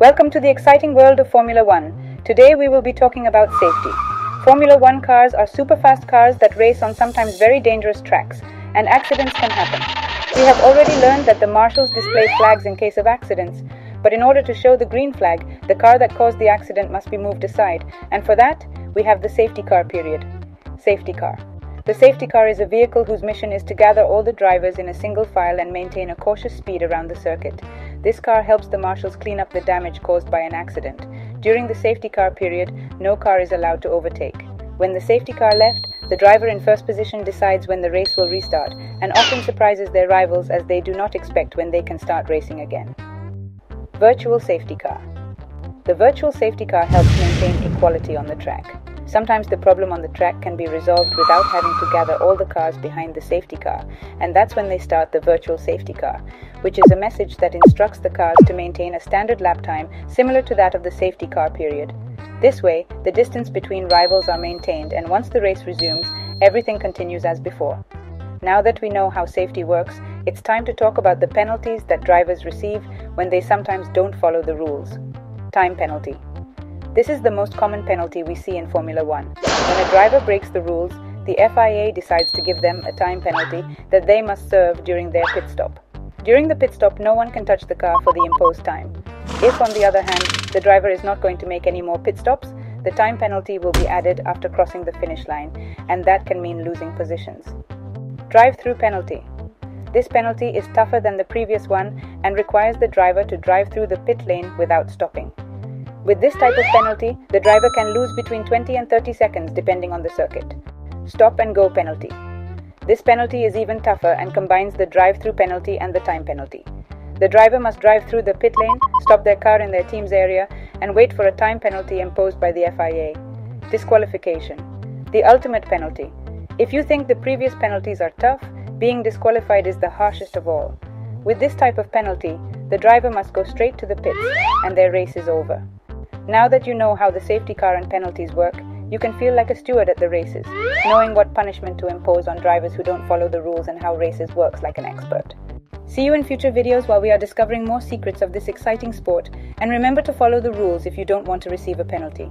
Welcome to the exciting world of Formula One. Today we will be talking about safety. Formula One cars are super fast cars that race on sometimes very dangerous tracks, and accidents can happen. We have already learned that the marshals display flags in case of accidents, but in order to show the green flag, the car that caused the accident must be moved aside, and for that, we have the safety car period. Safety car. The safety car is a vehicle whose mission is to gather all the drivers in a single file and maintain a cautious speed around the circuit. This car helps the marshals clean up the damage caused by an accident. During the safety car period, no car is allowed to overtake. When the safety car left, the driver in first position decides when the race will restart, and often surprises their rivals as they do not expect when they can start racing again. Virtual safety car. The virtual safety car helps maintain equality on the track. Sometimes the problem on the track can be resolved without having to gather all the cars behind the safety car, and that's when they start the virtual safety car, which is a message that instructs the cars to maintain a standard lap time similar to that of the safety car period. This way, the distance between rivals are maintained, and once the race resumes, everything continues as before. Now that we know how safety works, it's time to talk about the penalties that drivers receive when they sometimes don't follow the rules. Time penalty. This is the most common penalty we see in Formula One. When a driver breaks the rules, the FIA decides to give them a time penalty that they must serve during their pit stop. During the pit stop, no one can touch the car for the imposed time. If, on the other hand, the driver is not going to make any more pit stops, the time penalty will be added after crossing the finish line, and that can mean losing positions. Drive-through penalty. This penalty is tougher than the previous one and requires the driver to drive through the pit lane without stopping. With this type of penalty, the driver can lose between 20 and 30 seconds depending on the circuit. Stop and go penalty. This penalty is even tougher and combines the drive-through penalty and the time penalty. The driver must drive through the pit lane, stop their car in their team's area, and wait for a time penalty imposed by the FIA. Disqualification. The ultimate penalty. If you think the previous penalties are tough, being disqualified is the harshest of all. With this type of penalty, the driver must go straight to the pits, and their race is over. Now that you know how the safety car and penalties work, you can feel like a steward at the races, knowing what punishment to impose on drivers who don't follow the rules and how races works like an expert. See you in future videos while we are discovering more secrets of this exciting sport, and remember to follow the rules if you don't want to receive a penalty.